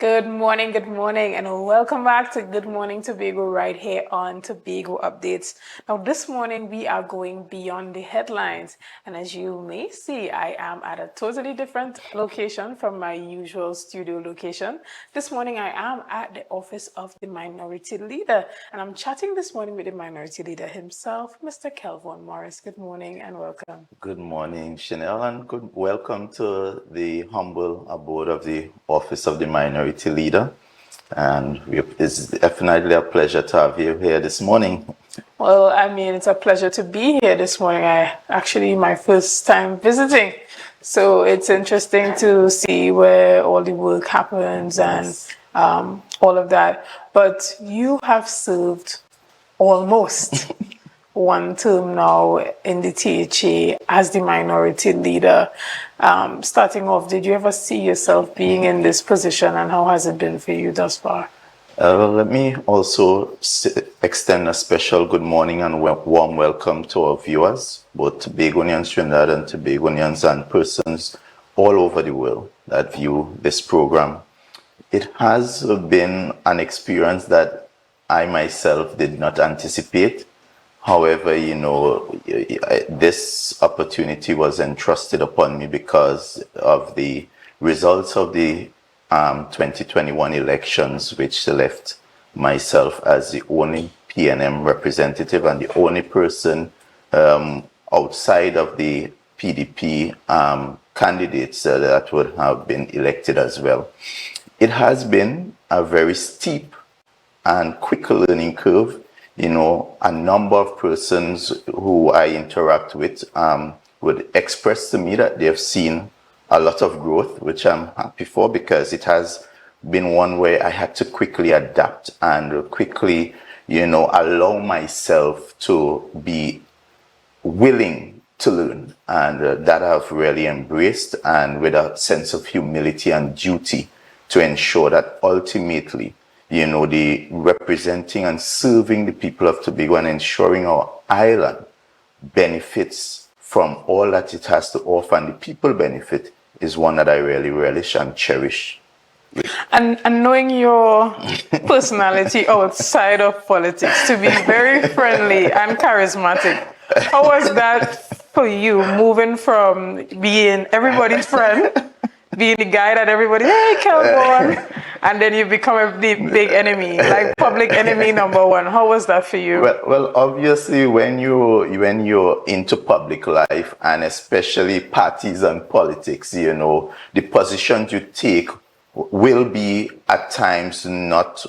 good morning, and welcome back to Good Morning Tobago right here on Tobago Updates. Now, this morning we are going beyond the headlines, and as you may see, I am at a totally different location from my usual studio location. This morning I am at the office of the Minority Leader, and I'm chatting this morning with the Minority Leader himself, Mr. Kelvon Morris. Good morning and welcome. Good morning, Shenell, and welcome to the humble abode of the Office of the Minority Leader. And it's definitely a pleasure to have you here this morning. Well, I mean, it's a pleasure to be here this morning. My first time visiting. So it's interesting to see where all the work happens and all of that. But you have served almost one term now in the THA as the Minority Leader. Starting off, did you ever see yourself being in this position, and how has it been for you thus far? Let me also extend a special good morning and warm welcome to our viewers, both Tobagonians, Trinidad and Tobagonians, and persons all over the world that view this program. It has been an experience that I myself did not anticipate. However, this opportunity was entrusted upon me because of the results of the 2021 elections, which left myself as the only PNM representative and the only person outside of the PDP candidates that would have been elected as well. It has been a very steep and quick learning curve. A number of persons who I interact with would express to me that they've seen a lot of growth, which I'm happy for, because it has been one where I had to quickly adapt and quickly, allow myself to be willing to learn. And that I've really embraced, and with a sense of humility and duty to ensure that ultimately, the representing and serving the people of Tobago and ensuring our island benefits from all that it has to offer, and the people benefit, is one that I really relish and cherish. And knowing your personality outside of politics to be very friendly and charismatic, how was that for you, moving from being everybody's friend, being the guy that everybody, hey, Kelvon, and then you become a big enemy, like public enemy number one? How was that for you? Well, obviously, when you're into public life, and especially parties and politics, the positions you take will be at times not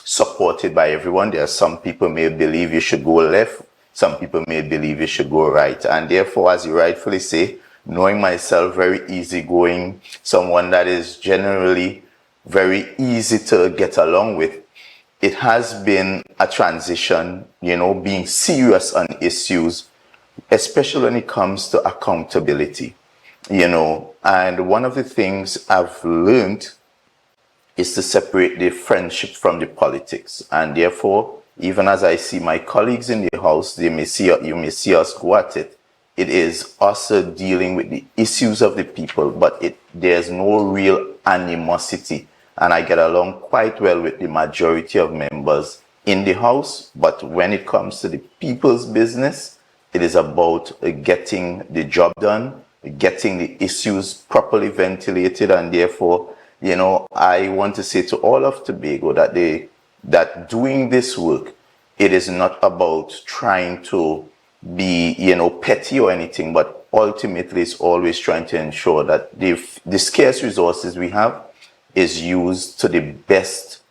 supported by everyone. There are some people may believe you should go left, some people may believe you should go right, and therefore, as you rightfully say, knowing myself very easygoing, someone that is generally very easy to get along with, it has been a transition, being serious on issues, especially when it comes to accountability, and one of the things I've learned is to separate the friendship from the politics. And therefore, even as I see my colleagues in the House, you may see us go at it. It is also dealing with the issues of the people, but there's no real animosity. And I get along quite well with the majority of members in the House. But when it comes to the people's business, it is about getting the job done, getting the issues properly ventilated. And therefore, I want to say to all of Tobago that doing this work, it is not about trying to be, petty or anything, but ultimately it's always trying to ensure that the scarce resources we have is used to the best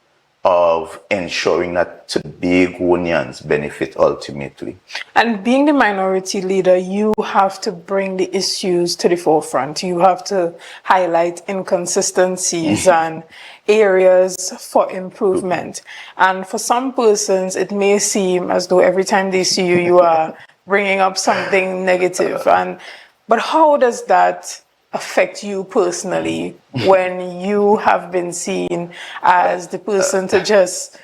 of ensuring that Tobagonians benefit ultimately. And being the Minority Leader, you have to bring the issues to the forefront. You have to highlight inconsistencies and areas for improvement. And for some persons, it may seem as though every time they see you, you are bringing up something negative. But how does that affect you personally when you have been seen as the person to just,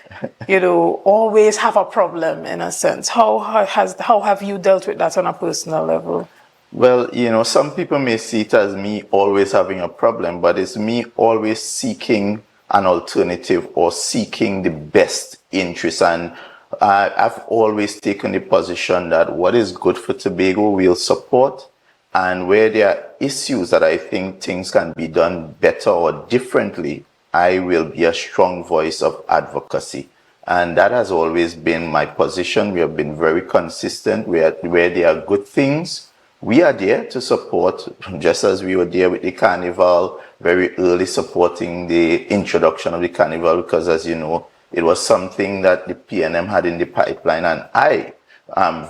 always have a problem, in a sense? How have you dealt with that on a personal level? Well, some people may see it as me always having a problem, but it's me always seeking an alternative or seeking the best interest. And I've always taken the position that what is good for Tobago we'll support, and where there are issues that I think things can be done better or differently, I will be a strong voice of advocacy. And that has always been my position. We have been very consistent. Where there are good things, we are there to support, just as we were there with the carnival, very early supporting the introduction of the carnival, because as you know, it was something that the PNM had in the pipeline. And I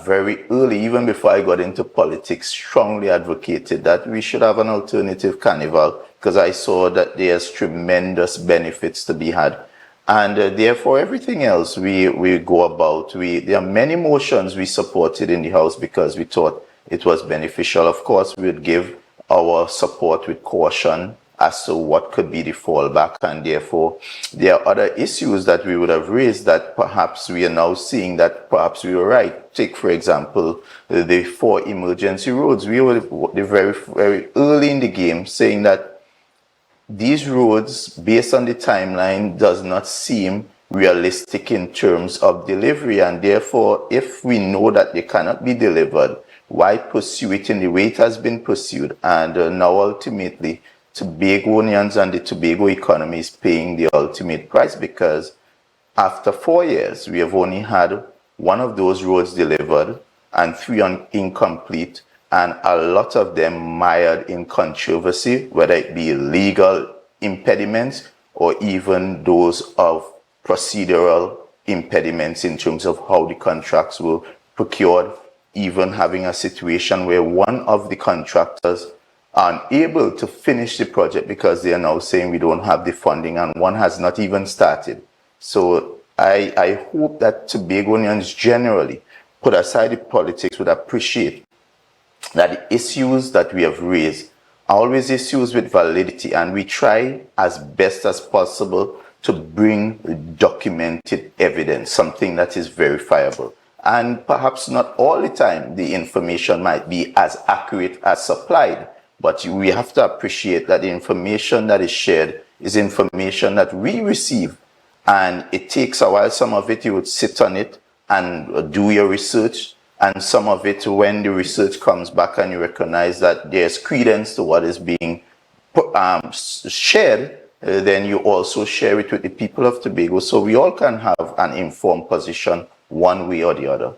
very early, even before I got into politics, strongly advocated that we should have an alternative carnival, because I saw that there's tremendous benefits to be had. And therefore, everything else we go about, there are many motions we supported in the House because we thought it was beneficial. Of course, we would give our support with caution as to what could be the fallback, and therefore there are other issues that we would have raised that perhaps we are now seeing that perhaps we were right. Take, for example, the 4 emergency roads. We were very, very early in the game saying that these roads, based on the timeline, does not seem realistic in terms of delivery, and therefore, if we know that they cannot be delivered, why pursue it in the way it has been pursued? And now ultimately, Tobagonians and the Tobago economy is paying the ultimate price, because after 4 years, we have only had 1 of those roads delivered and 3 incomplete, and a lot of them mired in controversy, whether it be legal impediments or even those of procedural impediments in terms of how the contracts were procured, even having a situation where one of the contractors are unable to finish the project because they are now saying we don't have the funding, and one has not even started. So I hope that Tobagonians generally, put aside the politics, would appreciate that the issues that we have raised are always issues with validity, and we try as best as possible to bring documented evidence, something that is verifiable. And perhaps not all the time the information might be as accurate as supplied, but we have to appreciate that the information that is shared is information that we receive, and it takes a while. Some of it you would sit on it and do your research, and some of it, when the research comes back and you recognize that there's credence to what is being shared, then you also share it with the people of Tobago, so we all can have an informed position one way or the other.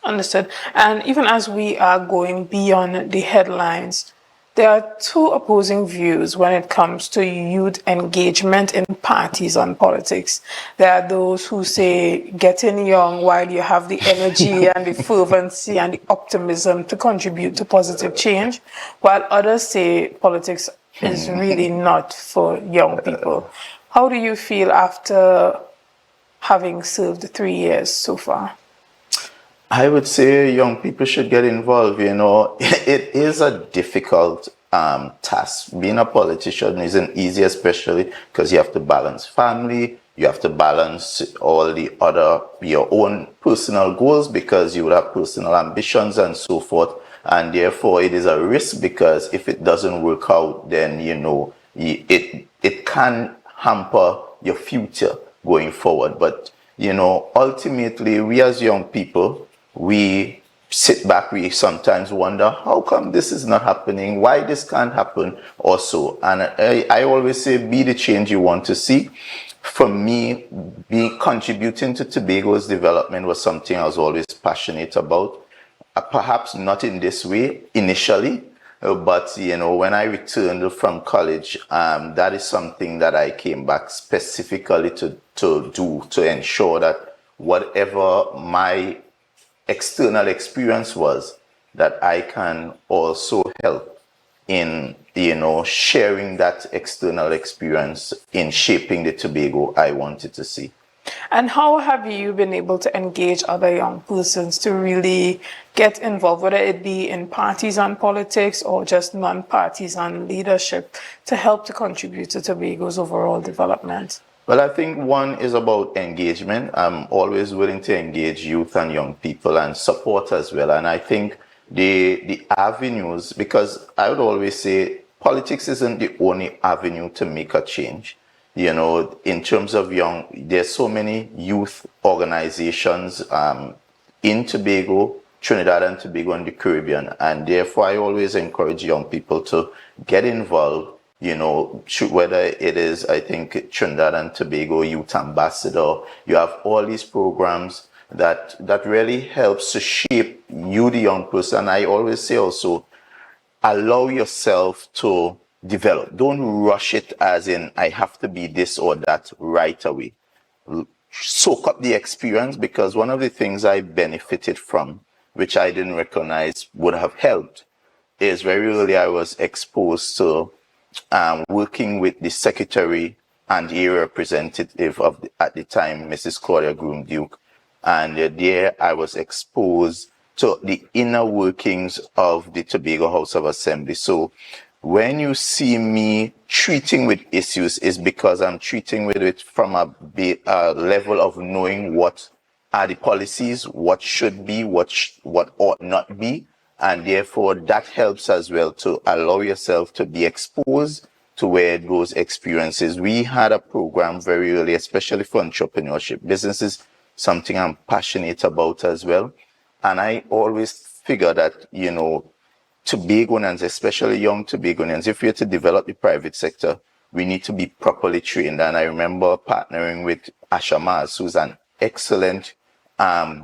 Understood. And even as we are going beyond the headlines, there are 2 opposing views when it comes to youth engagement in parties and politics. There are those who say getting young while you have the energy and the fervency and the optimism to contribute to positive change, while others say politics is really not for young people. How do you feel after having served 3 years so far? I would say young people should get involved. You know, it is a difficult task. Being a politician isn't easy, especially because you have to balance family, you have to balance all the other, your own personal goals, because you would have personal ambitions and so forth. And therefore, it is a risk, because if it doesn't work out, then, you know, it can hamper your future going forward. But, you know, ultimately, we as young people, we sit back, we sometimes wonder, how come this is not happening? Why this can't happen also? And I always say, be the change you want to see. For me, contributing to Tobago's development was something I was always passionate about. Perhaps not in this way initially, but, you know, when I returned from college, that is something that I came back specifically to do, to ensure that whatever my external experience was, that I can also help in, you know, sharing that external experience in shaping the Tobago I wanted to see. And how have you been able to engage other young persons to really get involved, whether it be in parties and politics or just non-partisan leadership, to help to contribute to Tobago's overall development? Well, I think one is about engagement. I'm always willing to engage youth and young people and support as well. And I think the avenues, because I would always say politics isn't the only avenue to make a change. You know, in terms of young, there's so many youth organizations in Tobago, Trinidad and Tobago, and the Caribbean. And therefore, I always encourage young people to get involved, you know, whether it is, I think, Trinidad and Tobago Youth Ambassador. You have all these programs that really helps to shape you, the young person. I always say also, allow yourself to develop. Don't rush it as in, I have to be this or that right away. Soak up the experience, because one of the things I benefited from, which I didn't recognize would have helped, is very early I was exposed to working with the secretary and area representative of at the time, Mrs. Claudia Groom Duke. And there I was exposed to the inner workings of the Tobago House of Assembly. So when you see me treating with issues, is because I'm treating with it from a level of knowing what are the policies, what should be, what ought not be. And therefore that helps as well to allow yourself to be exposed to where those experiences. We had a program very early, especially for entrepreneurship. Business is something I'm passionate about as well. And I always figure that, you know, Tobagonians, especially young Tobagonians, if we're to develop the private sector, we need to be properly trained. And I remember partnering with Asha Mars, who's an excellent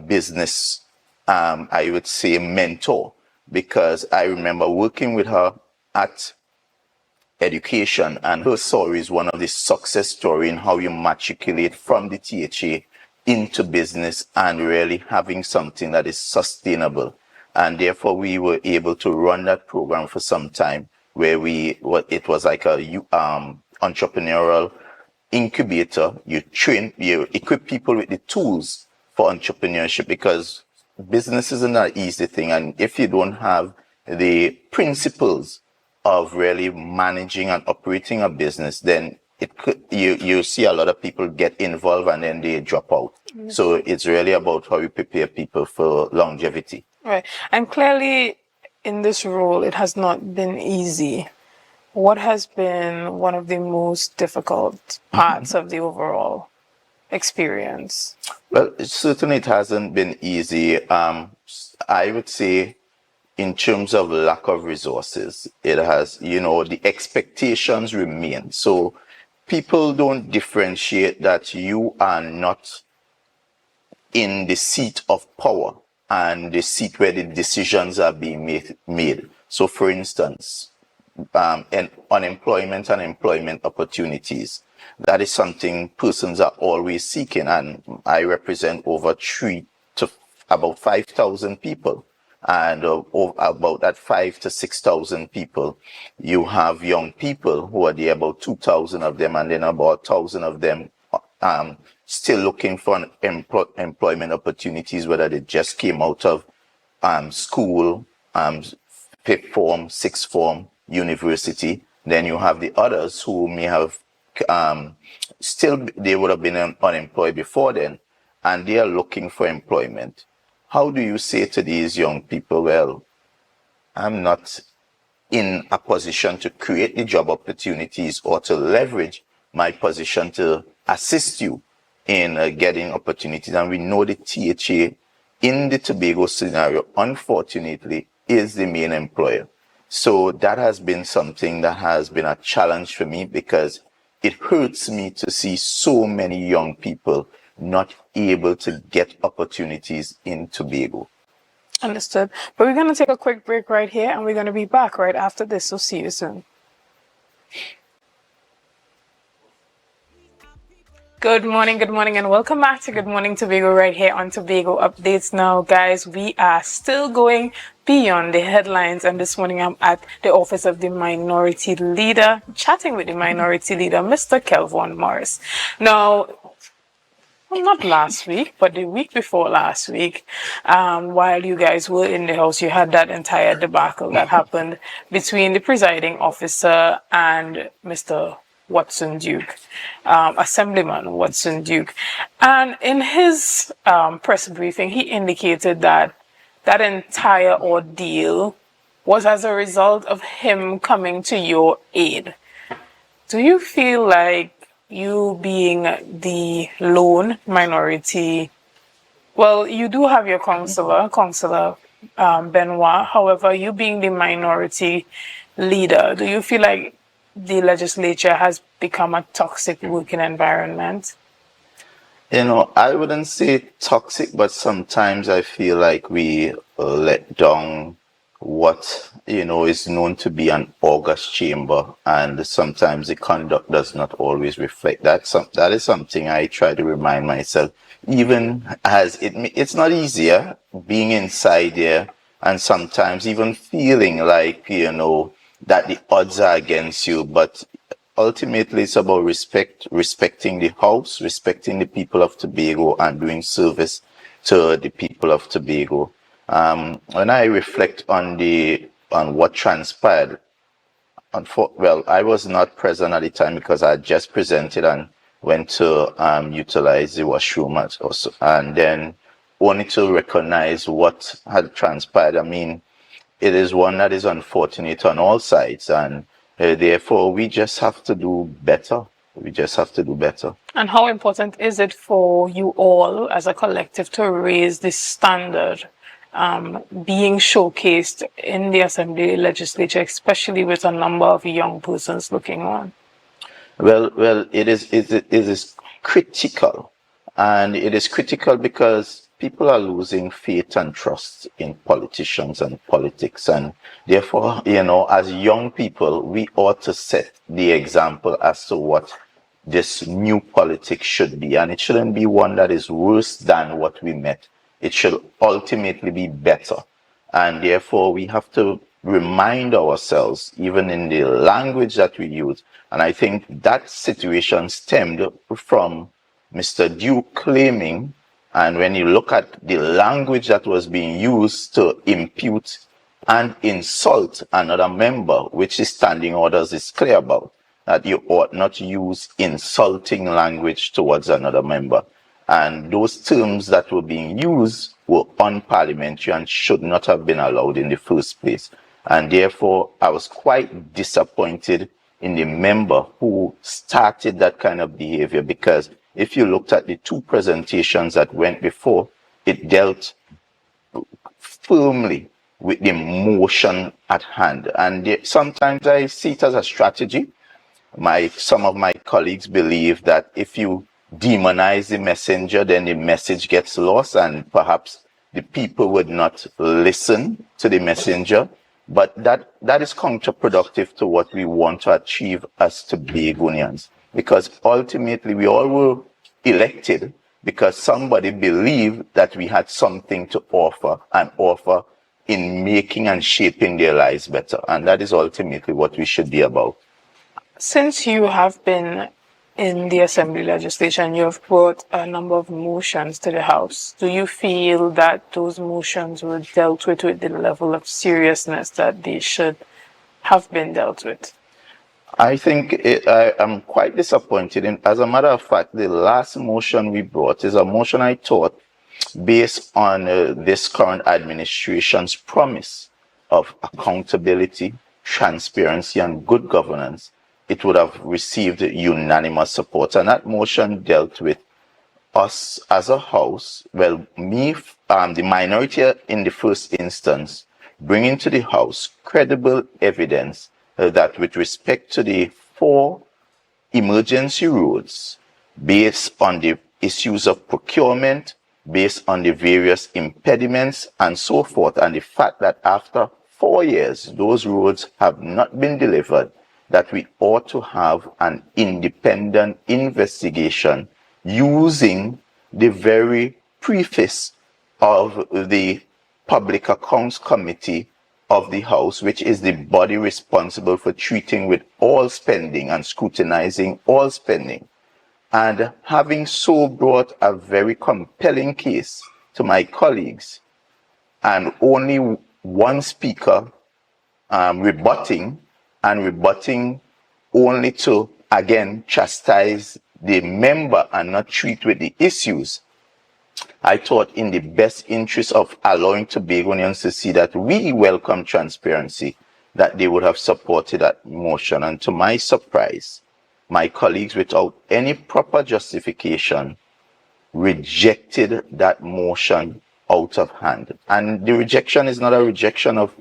business, I would say, mentor, because I remember working with her at education, and her story is one of the success story in how you matriculate from the THA into business and really having something that is sustainable. And therefore we were able to run that program for some time, where it was like a entrepreneurial incubator. You equip people with the tools for entrepreneurship, because business isn't an easy thing. And if you don't have the principles of really managing and operating a business, then you see a lot of people get involved and then they drop out. Mm-hmm. So it's really about how you prepare people for longevity. Right. And clearly in this role, it has not been easy. What has been one of the most difficult parts of the overall experience? Well, certainly it hasn't been easy. I would say in terms of lack of resources, it has, you know, the expectations remain. So people don't differentiate that you are not in the seat of power and the seat where the decisions are being made. So for instance, and unemployment and employment opportunities, that is something persons are always seeking. And I represent over 3 to about 5,000 people. And about that 5,000 to 6,000 people, you have young people who are there, about 2,000 of them, and then about 1,000 of them still looking for employment opportunities, whether they just came out of school, fifth form, sixth form, university. Then you have the others who may have they would have been unemployed before then, and they are looking for employment. How do you say to these young people, well, I'm not in a position to create the job opportunities or to leverage my position to assist you in getting opportunities? And we know the THA in the Tobago scenario, unfortunately, is the main employer. So that has been something that has been a challenge for me, because it hurts me to see so many young people not able to get opportunities in Tobago. Understood. But we're going to take a quick break right here, and we're going to be back right after this. So see you soon. Good morning, and welcome back to Good Morning Tobago right here on Tobago Updates. Now, guys, we are still going beyond the headlines, and this morning I'm at the office of the Minority Leader, chatting with the Minority Leader, Mr. Kelvon Morris. Now, not last week, but the week before last week, while you guys were in the house, you had that entire debacle that happened between the presiding officer and Mr. Watson Duke, Assemblyman Watson Duke. And in his press briefing, he indicated that that entire ordeal was as a result of him coming to your aid. Do you feel like you being the lone minority, well, you do have your Councillor Benoit. However, you being the minority leader, do you feel like the legislature has become a toxic working environment? I wouldn't say toxic, but sometimes I feel like we let down what, is known to be an august chamber, and sometimes the conduct does not always reflect that. That is something I try to remind myself, even as it's not easier being inside there, and sometimes even feeling like, that the odds are against you, but ultimately it's about respecting the house, respecting the people of Tobago, and doing service to the people of Tobago. When I reflect on what transpired, well, I was not present at the time because I had just presented and went to utilize the washroom also, and then only to recognize what had transpired. I mean, it is one that is unfortunate on all sides, and therefore we just have to do better. We just have to do better. And how important is it for you all as a collective to raise this standard, being showcased in the Assembly legislature, especially with a number of young persons looking on? Well, it is critical, and it is critical because people are losing faith and trust in politicians and politics, and therefore, as young people, we ought to set the example as to what this new politics should be, and it shouldn't be one that is worse than what we met. It should ultimately be better, and therefore we have to remind ourselves, even in the language that we use. And I think that situation stemmed from Mr. Duke claiming, and when you look at the language that was being used to impute and insult another member, which the standing orders is clear about, that you ought not use insulting language towards another member. And those terms that were being used were unparliamentary and should not have been allowed in the first place. And therefore, I was quite disappointed in the member who started that kind of behavior, because if you looked at the two presentations that went before, it dealt firmly with the motion at hand. And sometimes I see it as a strategy. Some of my colleagues believe that if you demonize the messenger, then the message gets lost, and perhaps the people would not listen to the messenger. But that is counterproductive to what we want to achieve as Tobagonians, because ultimately we all were elected because somebody believed that we had something to offer in making and shaping their lives better, and that is ultimately what we should be about. Since you have been in the Assembly legislation, you have brought a number of motions to the House. Do you feel that those motions were dealt with the level of seriousness that they should have been dealt with? I think I'm quite disappointed. And as a matter of fact, the last motion we brought is a motion I thought based on this current administration's promise of accountability, transparency, and good governance. It would have received unanimous support. And that motion dealt with us as a house, well, the minority in the first instance, bringing to the House credible evidence that with respect to the 4 emergency roads, based on the issues of procurement, based on the various impediments and so forth, and the fact that after 4 years, those roads have not been delivered, that we ought to have an independent investigation using the very preface of the Public Accounts Committee of the House, which is the body responsible for treating with all spending and scrutinizing all spending. And having so brought a very compelling case to my colleagues, and only one speaker rebutting only to, again, chastise the member and not treat with the issues, I thought in the best interest of allowing Tobagonians to see that we welcome transparency, that they would have supported that motion. And to my surprise, my colleagues, without any proper justification, rejected that motion out of hand. And the rejection is not a rejection of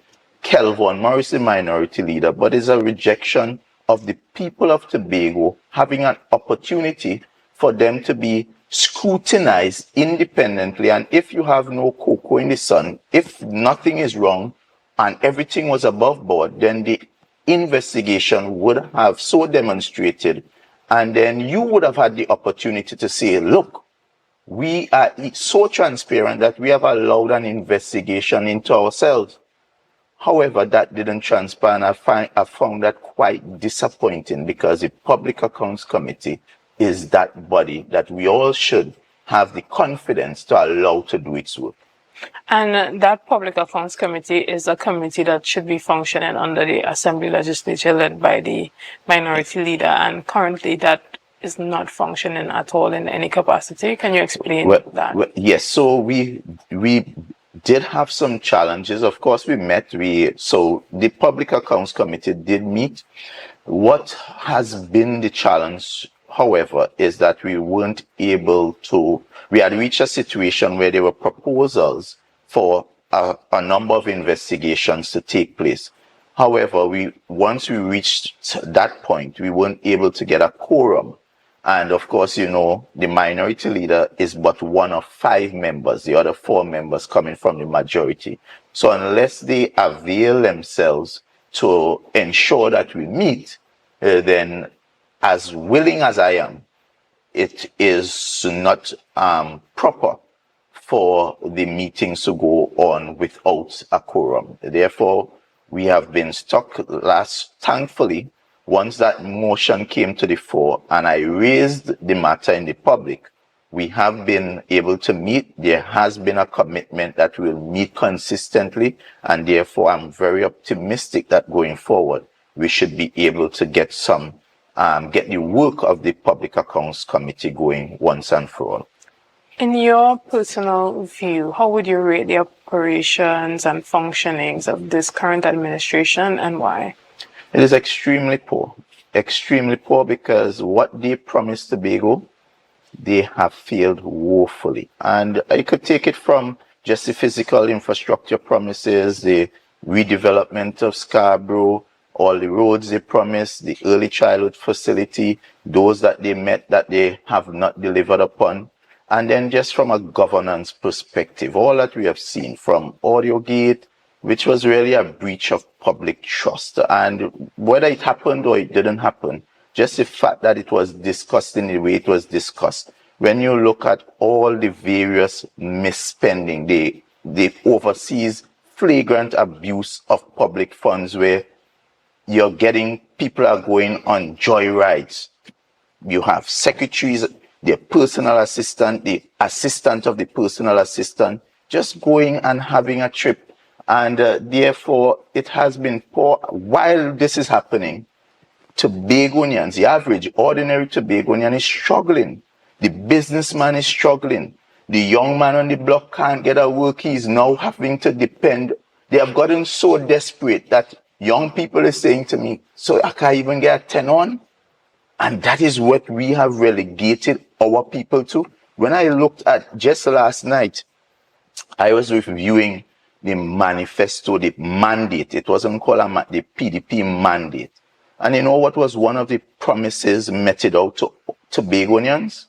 Kelvon Morris, the minority leader, but is a rejection of the people of Tobago having an opportunity for them to be scrutinized independently. And if you have no cocoa in the sun, if nothing is wrong and everything was above board, then the investigation would have so demonstrated, and then you would have had the opportunity to say, look, we are so transparent that we have allowed an investigation into ourselves. However, that didn't transpire, and I found that quite disappointing, because the Public Accounts Committee is that body that we all should have the confidence to allow to do its work. And that Public Accounts Committee is a committee that should be functioning under the Assembly legislature led by the minority leader, and currently that is not functioning at all in any capacity. Can you explain that? Well, yes, so we did have some challenges. Of course, we met. So the Public Accounts Committee did meet. What has been the challenge, however, is that we weren't able to. We had reached a situation where there were proposals for a number of investigations to take place. However, once we reached that point, we weren't able to get a quorum. And of course, you know, the minority leader is but one of 5 members, the other 4 members coming from the majority. So unless they avail themselves to ensure that we meet, then as willing as I am, it is not proper for the meetings to go on without a quorum. Therefore, we have been stuck thankfully, once that motion came to the fore and I raised the matter in the public, we have been able to meet. There has been a commitment that we'll meet consistently, and therefore I'm very optimistic that going forward, we should be able to get the work of the Public Accounts Committee going once and for all. In your personal view, how would you rate the operations and functionings of this current administration, and why? It is extremely poor, because what they promised Tobago, they have failed woefully. And I could take it from just the physical infrastructure promises, the redevelopment of Scarborough, all the roads they promised, the early childhood facility, those that they met that they have not delivered upon. And then just from a governance perspective, all that we have seen from AudioGate, which was really a breach of public trust. And whether it happened or it didn't happen, just the fact that it was discussed in the way it was discussed, when you look at all the various misspending, the overseas flagrant abuse of public funds, where people are going on joyrides. You have secretaries, their personal assistant, the assistant of the personal assistant, just going and having a trip. And therefore, it has been poor. While this is happening, Tobagonians, the average, ordinary Tobagonian is struggling. The businessman is struggling. The young man on the block can't get a work. He's now having to depend. They have gotten so desperate that young people are saying to me, so I can't even get a 10 on? And that is what we have relegated our people to. When I looked at just last night, I was reviewing the manifesto, the mandate. It wasn't called the PDP mandate. And you know what was one of the promises meted out to Tobagonians?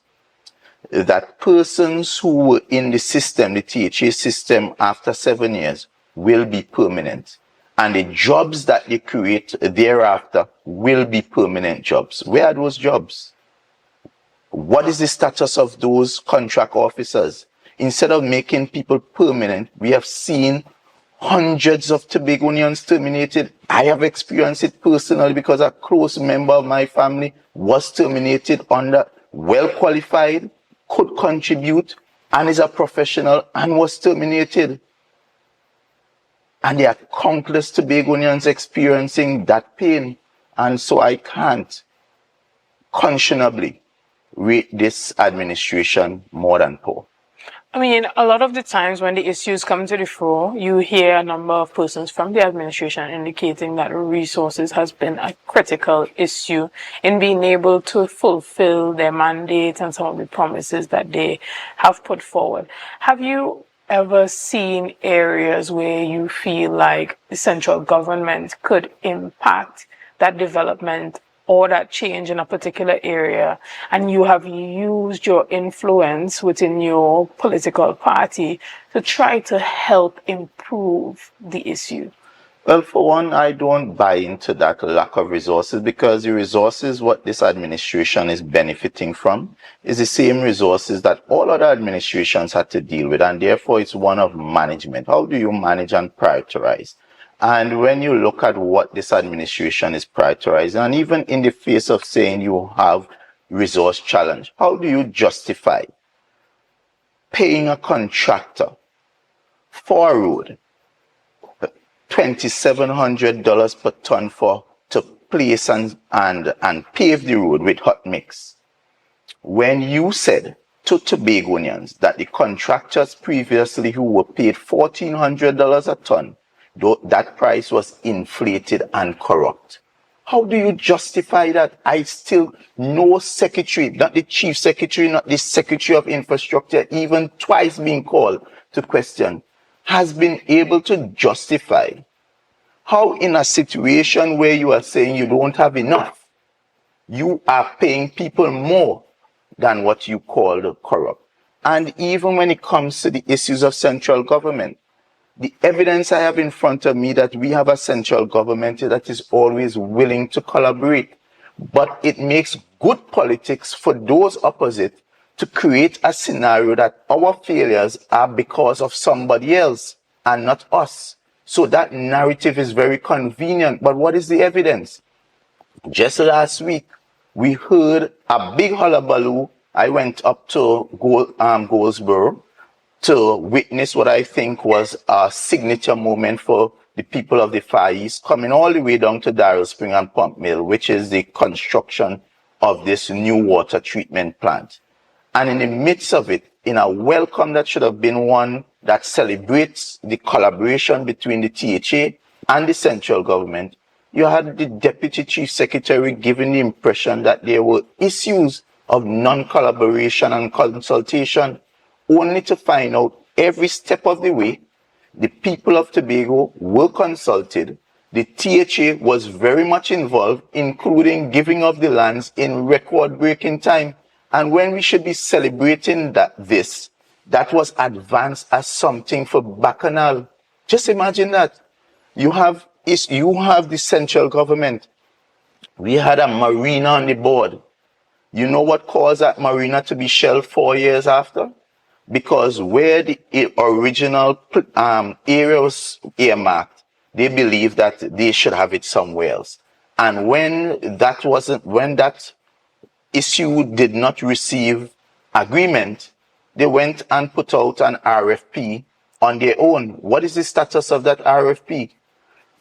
That persons who were in the system, the THA system, after 7 years will be permanent. And the jobs that they create thereafter will be permanent jobs. Where are those jobs? What is the status of those contract officers? Instead of making people permanent, we have seen hundreds of Tobagonians terminated. I have experienced it personally because a close member of my family was terminated under well qualified, could contribute, and is a professional, and was terminated. And there are countless Tobagonians experiencing that pain. And so I can't conscionably rate this administration more than poor. I mean, a lot of the times when the issues come to the fore, you hear a number of persons from the administration indicating that resources has been a critical issue in being able to fulfill their mandate and some of the promises that they have put forward. Have you ever seen areas where you feel like the central government could impact that development or that change in a particular area, and you have used your influence within your political party to try to help improve the issue? Well, for one, I don't buy into that lack of resources, because the resources what this administration is benefiting from is the same resources that all other administrations had to deal with, and therefore it's one of management. How do you manage and prioritize? And when you look at what this administration is prioritizing, and even in the face of saying you have resource challenge, how do you justify paying a contractor for a road $2,700 per ton to place and pave the road with hot mix, when you said to Tobagonians that the contractors previously who were paid $1,400 a ton, that price was inflated and corrupt? How do you justify that? I still, no secretary, not the chief secretary, not the secretary of infrastructure, even twice being called to question, has been able to justify how in a situation where you are saying you don't have enough, you are paying people more than what you call corrupt. And even when it comes to the issues of central government, the evidence I have in front of me that we have a central government that is always willing to collaborate, but it makes good politics for those opposite to create a scenario that our failures are because of somebody else and not us. So that narrative is very convenient. But what is the evidence? Just last week, we heard a big hullabaloo. I went up to Goldsboro to witness what I think was a signature moment for the people of the Far East, coming all the way down to Darrell Spring and Pump Mill, which is the construction of this new water treatment plant. And in the midst of it, in a welcome that should have been one that celebrates the collaboration between the THA and the central government, you had the Deputy Chief Secretary giving the impression that there were issues of non-collaboration and consultation, only to find out every step of the way the people of Tobago were consulted. The THA was very much involved, including giving of the lands in record-breaking time. And when we should be celebrating that was advanced as something for Bacchanal. Just imagine that. You have the central government. We had a marina on the board. You know what caused that marina to be shelved 4 years after? Because where the original area was earmarked, they believed that they should have it somewhere else. And when that issue did not receive agreement, they went and put out an RFP on their own. What is the status of that RFP?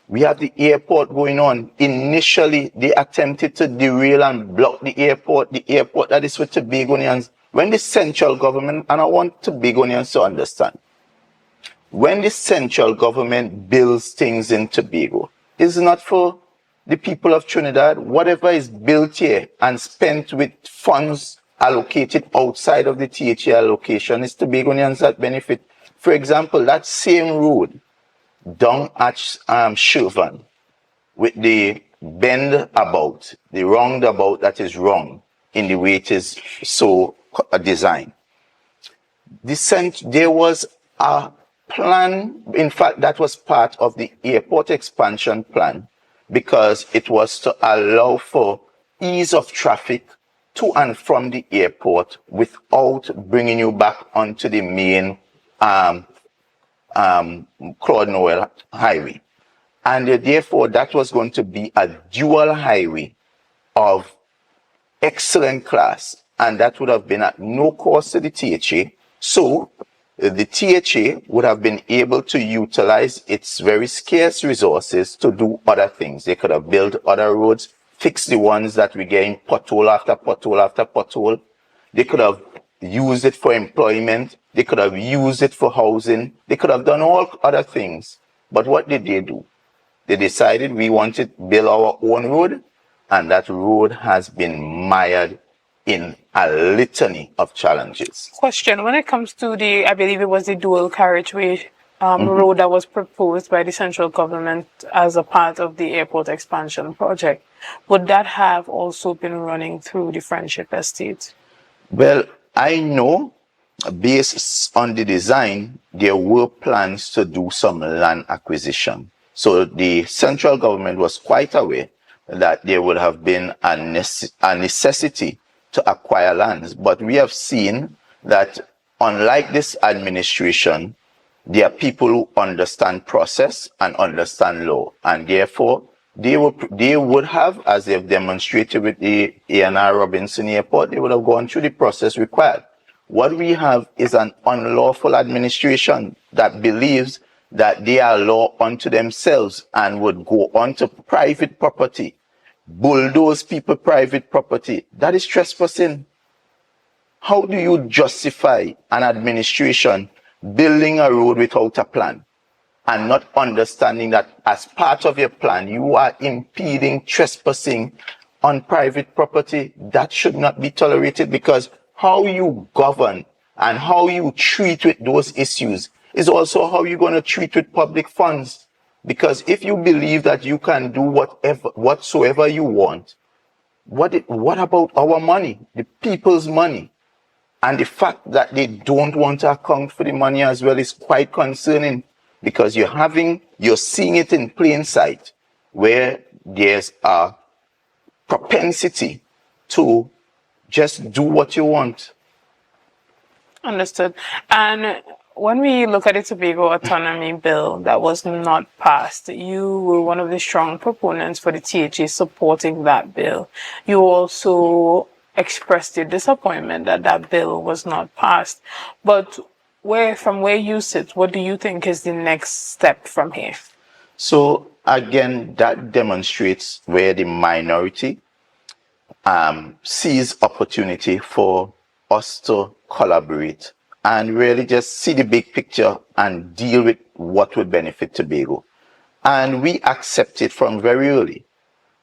We have the airport going on. Initially, they attempted to derail and block the airport that is for Tobagonians. When the central government, and I want Tobagonians to understand, when the central government builds things in Tobago, it's not for the people of Trinidad. Whatever is built here and spent with funds allocated outside of the THA allocation is Tobagonians that benefit. For example, that same road down at Shervan with the bend about, the roundabout that is wrong in the way it is so designed. There was a plan, in fact, that was part of the airport expansion plan, because it was to allow for ease of traffic to and from the airport without bringing you back onto the main Claude Noel highway. And therefore, that was going to be a dual highway of excellent class, and that would have been at no cost to the THA. So the THA would have been able to utilize its very scarce resources to do other things. They could have built other roads, fix the ones that we're getting pothole after pothole after pothole. They could have used it for employment. They could have used it for housing. They could have done all other things. But what did they do? They decided we wanted to build our own road, and that road has been mired in a litany of challenges. Question: when it comes to I believe it was the dual carriageway road that was proposed by the central government as a part of the airport expansion project, would that have also been running through the Friendship Estate? Well, I know based on the design, there were plans to do some land acquisition. So the central government was quite aware that there would have been a necessity to acquire lands. But we have seen that unlike this administration, there are people who understand process and understand law, and therefore they would have, as they've demonstrated with the A&R Robinson Airport, they would have gone through the process required. What we have is an unlawful administration that believes that they are law unto themselves and would go onto private property, bulldoze people private property. That is trespassing. How do you justify an administration building a road without a plan and not understanding that as part of your plan, you are impeding trespassing on private property? That should not be tolerated, because how you govern and how you treat with those issues is also how you're going to treat with public funds. Because if you believe that you can do whatsoever you want, what about our money, the people's money? And the fact that they don't want to account for the money as well is quite concerning, because you're seeing it in plain sight, where there's a propensity to just do what you want. Understood. And when we look at the Tobago Autonomy Bill that was not passed, you were one of the strong proponents for the THA supporting that bill. You also expressed your disappointment that that bill was not passed. But from where you sit, what do you think is the next step from here? So again, that demonstrates where the minority sees opportunity for us to collaborate and really just see the big picture and deal with what would benefit Tobago. And we accepted from very early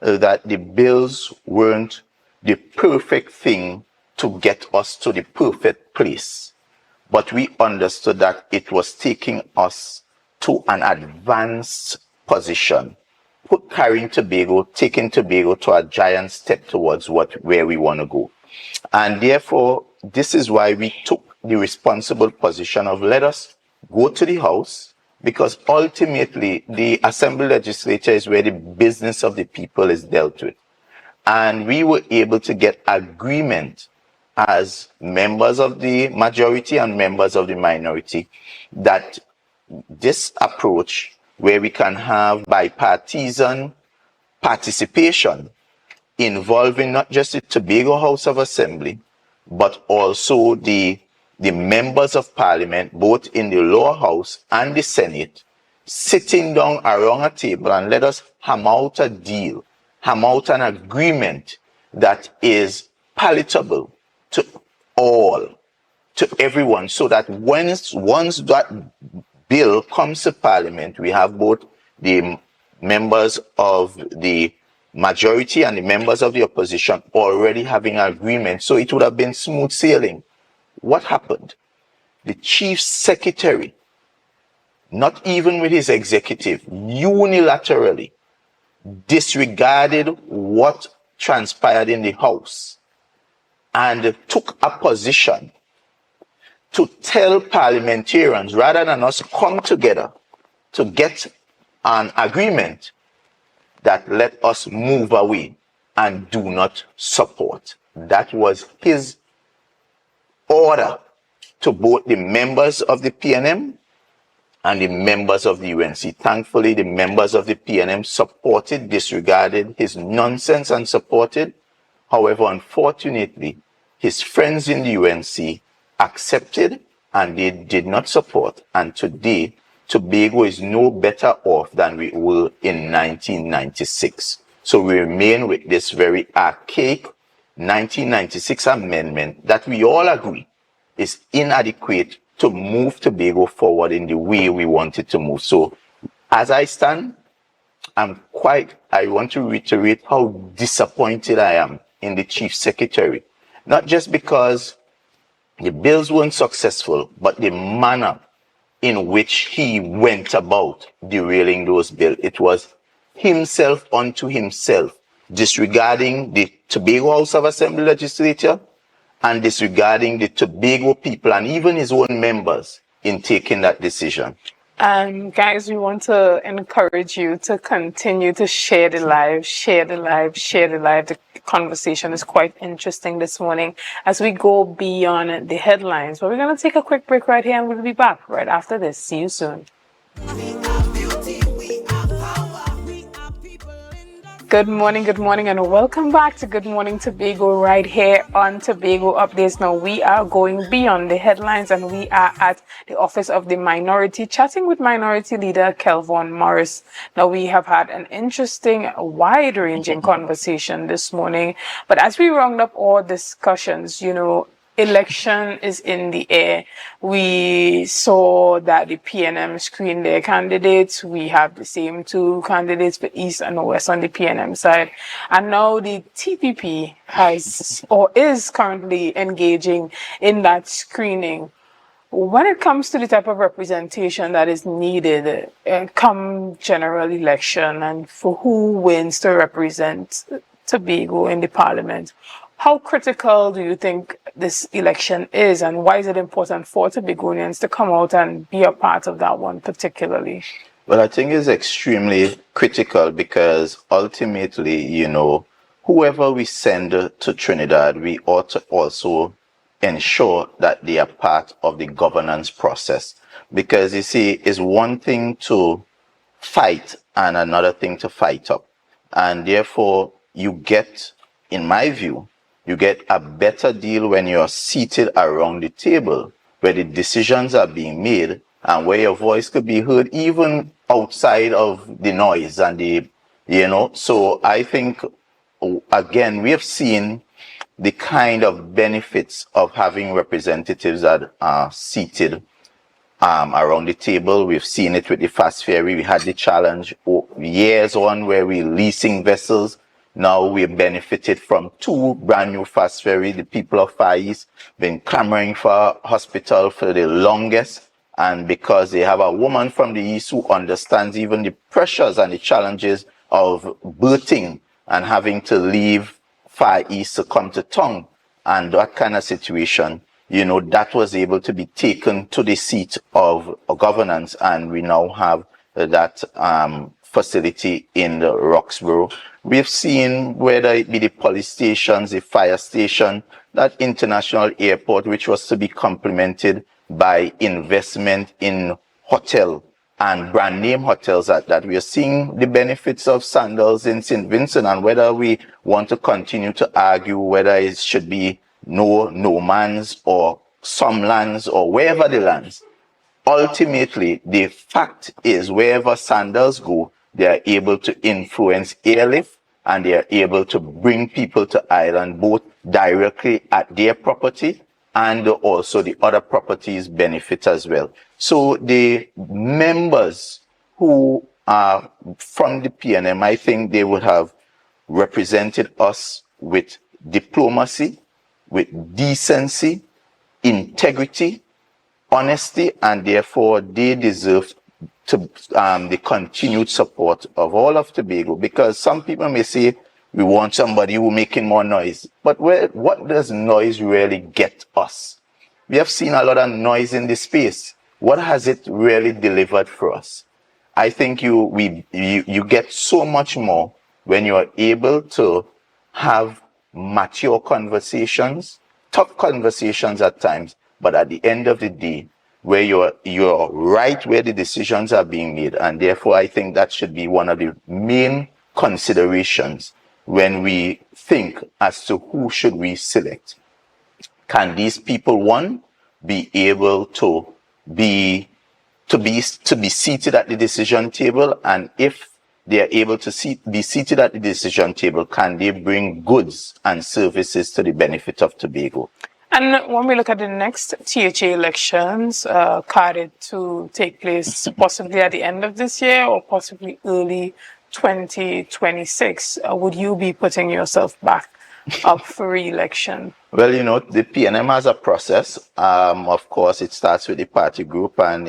that the bills weren't the perfect thing to get us to the perfect place. But we understood that it was taking us to an advanced position, taking Tobago to a giant step towards where we want to go. And therefore, this is why we took the responsible position of let us go to the House, because ultimately the Assembly Legislature is where the business of the people is dealt with. And we were able to get agreement as members of the majority and members of the minority that this approach, where we can have bipartisan participation involving not just the Tobago House of Assembly, but also the members of Parliament, both in the lower house and the Senate, sitting down around a table and let us hammer out a deal, hammer out an agreement that is palatable to all, to everyone, so that once that bill comes to Parliament, we have both the members of the majority and the members of the opposition already having an agreement. So it would have been smooth sailing. What happened? The Chief Secretary, not even with his executive, unilaterally disregarded what transpired in the House and took a position to tell parliamentarians, rather than us come together to get an agreement, that let us move away and do not support. That was his order to both the members of the PNM and the members of the UNC. Thankfully, the members of the PNM supported, disregarded his nonsense and supported. However, unfortunately, his friends in the UNC accepted and they did not support. And today, Tobago is no better off than we were in 1996. So we remain with this very archaic 1996 amendment that we all agree is inadequate to move Tobago forward in the way we want it to move. So as I stand, I want to reiterate how disappointed I am in the Chief Secretary. Not just because the bills weren't successful, but the manner in which he went about derailing those bills. It was himself unto himself, disregarding the Tobago House of Assembly legislature and disregarding the Tobago people and even his own members in taking that decision. Guys, we want to encourage you to continue to share the live, share the live, share the live. The conversation is quite interesting this morning as we go beyond the headlines. But we're going to take a quick break right here and we'll be back right after this. See you soon. Good morning, and welcome back to Good Morning Tobago right here on Tobago Updates. Now, we are going beyond the headlines and we are at the Office of the Minority, chatting with Minority Leader Kelvon Morris. Now, we have had an interesting, wide-ranging conversation this morning, but as we round up all discussions, election is in the air. We saw that the PNM screened their candidates. We have the same two candidates for East and West on the PNM side. And now the TPP is currently engaging in that screening. When it comes to the type of representation that is needed come general election and for who wins to represent Tobago in the parliament, how critical do you think this election is, and why is it important for Tobagonians to come out and be a part of that one particularly? Well, I think it's extremely critical because ultimately, whoever we send to Trinidad, we ought to also ensure that they are part of the governance process. Because you see, it's one thing to fight and another thing to fight up. And therefore, in my view, you get a better deal when you're seated around the table where the decisions are being made and where your voice could be heard even outside of the noise and So I think, again, we have seen the kind of benefits of having representatives that are seated around the table. We've seen it with the fast ferry. We had the challenge years on where we're leasing vessels. Now we've benefited from 2 brand new fast ferry. The people of Far East been clamoring for a hospital for the longest. And because they have a woman from the East who understands even the pressures and the challenges of birthing and having to leave Far East to come to town and that kind of situation, that was able to be taken to the seat of governance. And we now have that facility in the Roxborough. We've seen, whether it be the police stations, the fire station, that international airport, which was to be complemented by investment in hotel and brand name hotels that we are seeing the benefits of Sandals in St. Vincent, and whether we want to continue to argue whether it should be no man's or some lands or wherever the lands. Ultimately, the fact is wherever Sandals go, they are able to influence airlift and they are able to bring people to island both directly at their property and also the other properties benefit as well. So the members who are from the PNM, I think they would have represented us with diplomacy, with decency, integrity, honesty, and therefore they deserve to the continued support of all of Tobago, because some people may say we want somebody who making more noise, but what does noise really get us? We have seen a lot of noise in this space. What has it really delivered for us? I think you get so much more when you are able to have mature conversations, tough conversations at times, but at the end of the day, where you're right where the decisions are being made. And therefore, I think that should be one of the main considerations when we think as to who should we select. Can these people, one, be able to be seated at the decision table? And if they are able to be seated at the decision table, can they bring goods and services to the benefit of Tobago? And when we look at the next THA elections, carded to take place possibly at the end of this year or possibly early 2026, would you be putting yourself back up for re-election? Well, the PNM has a process. Of course, it starts with the party group, and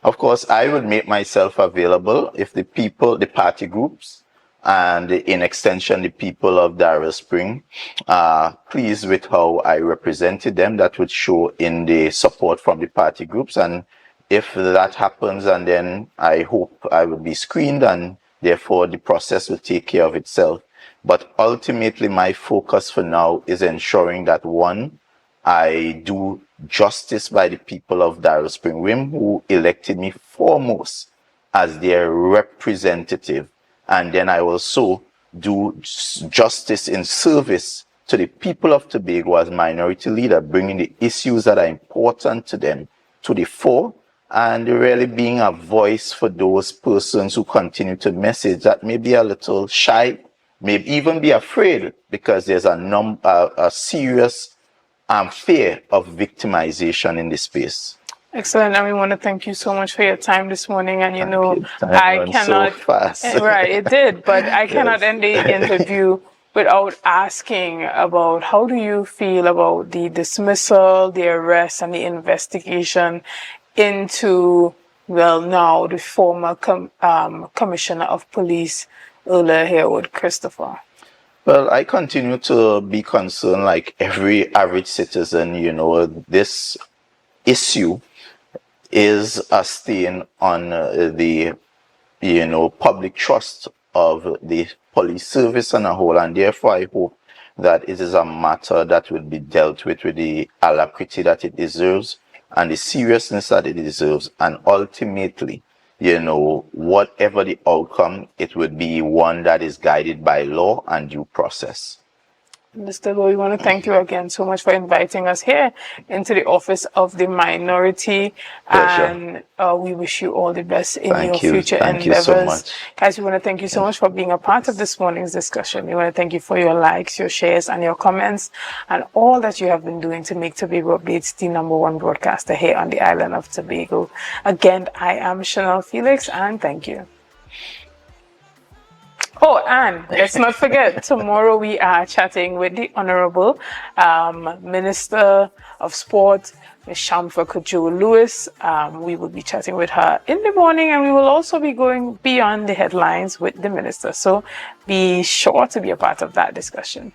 of course, I would make myself available if the people, the party groups, and in extension, the people of Darrell Spring are pleased with how I represented them. That would show in the support from the party groups. And if that happens, and then I hope I will be screened, and therefore the process will take care of itself. But ultimately, my focus for now is ensuring that, one, I do justice by the people of Darrell Spring Rim, who elected me foremost as their representative. And then I also do justice in service to the people of Tobago as minority leader, bringing the issues that are important to them to the fore, and really being a voice for those persons who continue to message that may be a little shy, may even be afraid, because there's a serious fear of victimization in this space. Excellent. And we want to thank you so much for your time this morning. And I cannot, so fast. Right, it did, but I cannot end the interview without asking about how do you feel about the dismissal, the arrest, and the investigation into, well, now the former Commissioner of Police, Ola Harewood Christopher? Well, I continue to be concerned like every average citizen. This issue is a stain on the public trust of the police service on a whole, and therefore I hope that it is a matter that will be dealt with the alacrity that it deserves and the seriousness that it deserves, and ultimately, whatever the outcome, it would be one that is guided by law and due process. Mr. Lowe, we want to thank you again so much for inviting us here into the Office of the Minority. Pleasure. And we wish you all the best in your future endeavors. You so much. Guys, we want to thank you so much for being a part of this morning's discussion. We want to thank you for your likes, your shares, and your comments, and all that you have been doing to make Tobago Updates the #1 broadcaster here on the island of Tobago. Again, I am Shenell Felix, and thank you. Oh, and let's not forget, tomorrow we are chatting with the Honorable Minister of Sport, Ms. Shamfa Kojo-Lewis. We will be chatting with her in the morning, and we will also be going beyond the headlines with the minister. So be sure to be a part of that discussion.